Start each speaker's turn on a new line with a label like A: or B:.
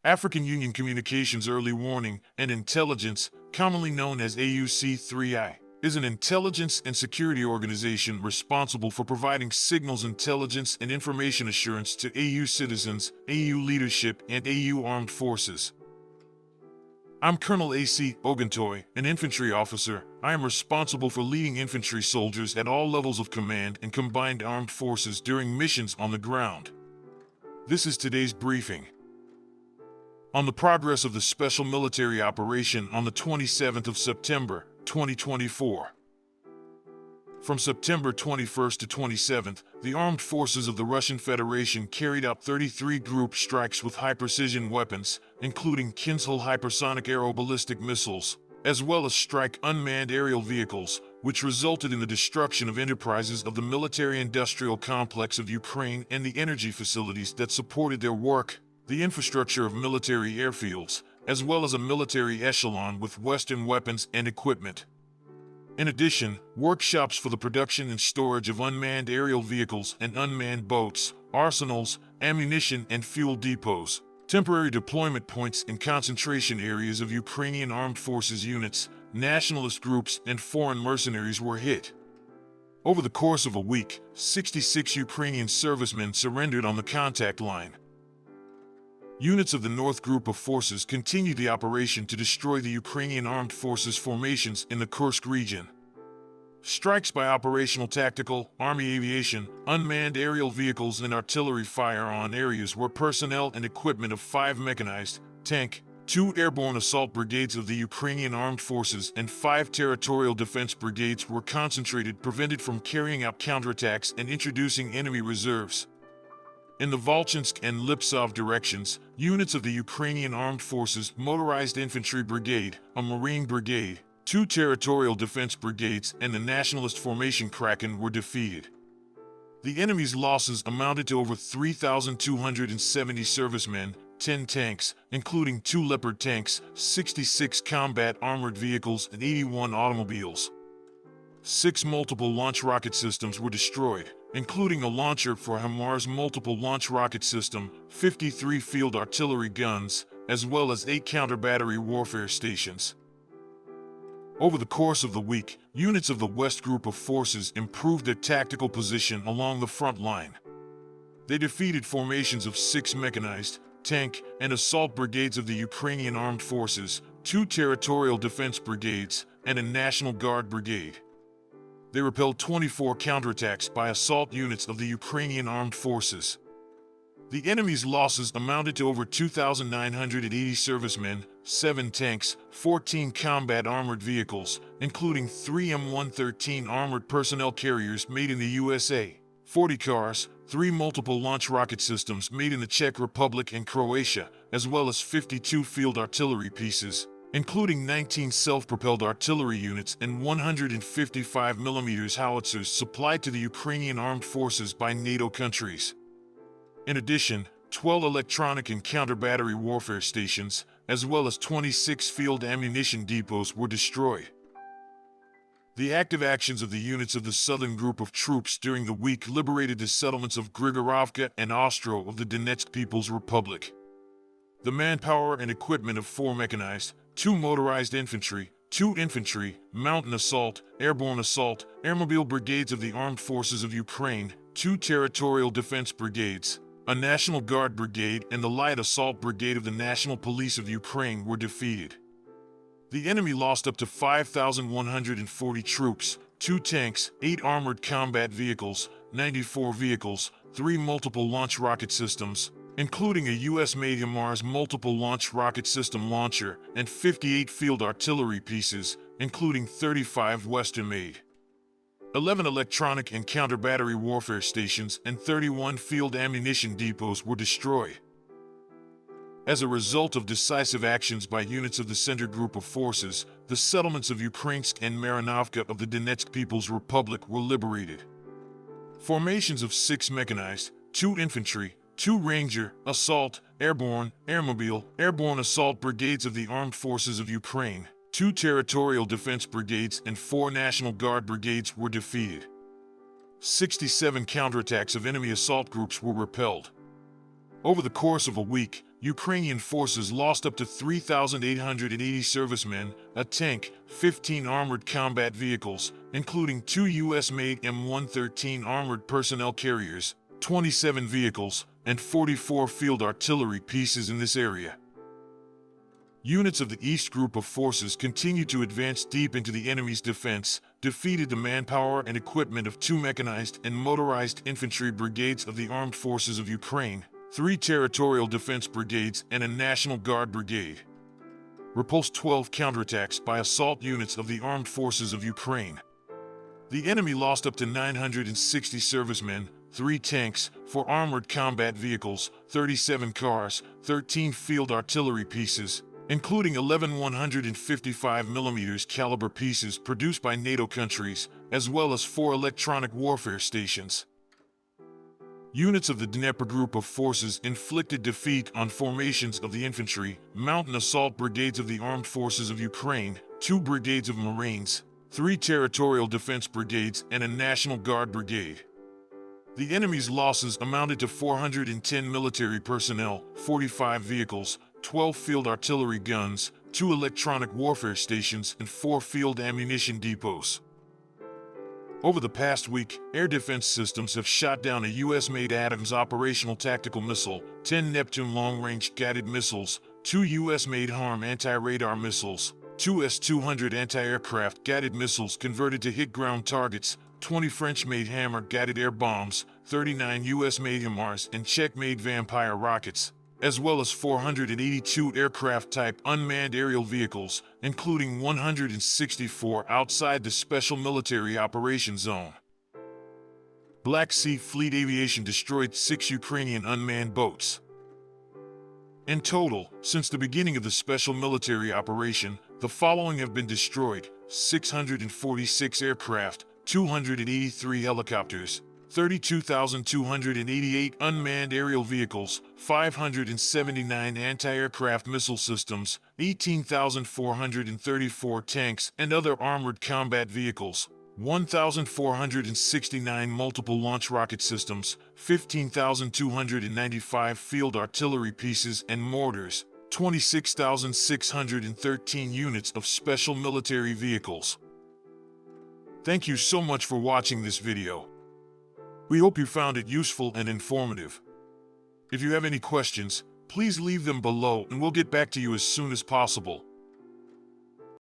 A: African Union Communications Early Warning and Intelligence, commonly known as AUC3I, is an intelligence and security organization responsible for providing signals intelligence and information assurance to AU citizens, AU leadership, and AU armed forces. I'm Colonel A.C. Oguntoye, an infantry officer. I am responsible for leading infantry soldiers at all levels of command and combined armed forces during missions on the ground. This is today's briefing. On the progress of the special military operation on the 27th of September, 2024. From September 21st to 27th, the armed forces of the Russian Federation carried out 33 group strikes with high-precision weapons, including Kinzhal hypersonic aeroballistic missiles, as well as strike unmanned aerial vehicles, which resulted in the destruction of enterprises of the military-industrial complex of Ukraine and the energy facilities that supported their work, the infrastructure of military airfields, as well as a military echelon with Western weapons and equipment. In addition, workshops for the production and storage of unmanned aerial vehicles and unmanned boats, arsenals, ammunition and fuel depots, temporary deployment points and concentration areas of Ukrainian armed forces units, nationalist groups and foreign mercenaries were hit. Over the course of a week, 66 Ukrainian servicemen surrendered on the contact line. Units of the North Group of Forces continued the operation to destroy the Ukrainian armed forces formations in the Kursk region. Strikes by operational tactical, Army aviation, unmanned aerial vehicles and artillery fire on areas where personnel and equipment of 5 mechanized, tank, 2 airborne assault brigades of the Ukrainian armed forces and 5 territorial defense brigades were concentrated prevented from carrying out counterattacks and introducing enemy reserves. In the Volchansk and Lipsov directions, units of the Ukrainian Armed Forces Motorized Infantry Brigade, a Marine Brigade, 2 Territorial Defense Brigades, and the Nationalist Formation Kraken were defeated. The enemy's losses amounted to over 3,270 servicemen, 10 tanks, including 2 Leopard tanks, 66 combat armored vehicles, and 81 automobiles. 6 multiple launch rocket systems were destroyed, including a launcher for HIMARS multiple launch rocket system, 53 field artillery guns, as well as 8 counter-battery warfare stations. Over the course of the week, units of the West Group of Forces improved their tactical position along the front line. They defeated formations of 6 mechanized, tank, and assault brigades of the Ukrainian Armed Forces, 2 territorial defense brigades, and a National Guard brigade. They repelled 24 counterattacks by assault units of the Ukrainian Armed Forces. The enemy's losses amounted to over 2,980 servicemen, 7 tanks, 14 combat armored vehicles, including 3 M113 armored personnel carriers made in the USA, 40 cars, 3 multiple launch rocket systems made in the Czech Republic and Croatia, as well as 52 field artillery pieces, including 19 self-propelled artillery units and 155 mm howitzers supplied to the Ukrainian armed forces by NATO countries. In addition, 12 electronic and counter-battery warfare stations, as well as 26 field ammunition depots were destroyed. The active actions of the units of the Southern Group of Troops during the week liberated the settlements of Grigorovka and Ostro of the Donetsk People's Republic. The manpower and equipment of 4 mechanized, 2 motorized infantry, 2 infantry, mountain assault, airborne assault, airmobile brigades of the Armed Forces of Ukraine, 2 territorial defense brigades, a National Guard brigade, and the light assault brigade of the National Police of Ukraine were defeated. The enemy lost up to 5,140 troops, 2 tanks, 8 armored combat vehicles, 94 vehicles, 3 multiple launch rocket systems, including a US-made HIMARS multiple launch rocket system launcher, and 58 field artillery pieces, including 35 Western-made. 11 electronic and counter-battery warfare stations and 31 field ammunition depots were destroyed. As a result of decisive actions by units of the Center Group of Forces, the settlements of Ukrainsk and Marinovka of the Donetsk People's Republic were liberated. Formations of 6 mechanized, 2 infantry, 2 Ranger, Assault, Airborne, Airmobile, Airborne Assault Brigades of the Armed Forces of Ukraine, 2 Territorial Defense Brigades and 4 National Guard Brigades were defeated. 67 counterattacks of enemy assault groups were repelled. Over the course of a week, Ukrainian forces lost up to 3,880 servicemen, a tank, 15 armored combat vehicles, including 2 US-made M113 armored personnel carriers, 27 vehicles, and 44 field artillery pieces in this area. Units of the East Group of Forces continued to advance deep into the enemy's defense, defeated the manpower and equipment of 2 mechanized and motorized infantry brigades of the Armed Forces of Ukraine, 3 territorial defense brigades, and a National Guard brigade. Repulsed 12 counterattacks by assault units of the Armed Forces of Ukraine. The enemy lost up to 960 servicemen, 3 tanks, 4 armored combat vehicles, 37 cars, 13 field artillery pieces, including 11 155mm caliber pieces produced by NATO countries, as well as 4 electronic warfare stations. Units of the Dnieper Group of Forces inflicted defeat on formations of the infantry, mountain assault brigades of the Armed Forces of Ukraine, 2 brigades of Marines, 3 territorial defense brigades, and a National Guard brigade. The enemy's losses amounted to 410 military personnel, 45 vehicles, 12 field artillery guns, 2 electronic warfare stations, and 4 field ammunition depots. Over the past week, air defense systems have shot down a US-made ATACMS operational tactical missile, 10 Neptune long-range guided missiles, 2 US-made HIMARS anti-radar missiles, 2 S-200 anti-aircraft guided missiles converted to hit ground targets, 20 French-made HIMARS guided air bombs, 39 US-made HIMARS and Czech-made Vampire rockets, as well as 482 aircraft-type unmanned aerial vehicles, including 164 outside the Special Military Operations Zone. Black Sea Fleet Aviation destroyed 6 Ukrainian unmanned boats. In total, since the beginning of the Special Military Operation, the following have been destroyed: 646 aircraft, 283 helicopters, 32,288 unmanned aerial vehicles, 579 anti-aircraft missile systems, 18,434 tanks and other armored combat vehicles, 1,469 multiple launch rocket systems, 15,295 field artillery pieces and mortars, 26,613 units of special military vehicles. Thank you so much for watching this video. We hope you found it useful and informative. If you have any questions, please leave them below and we'll get back to you as soon as possible.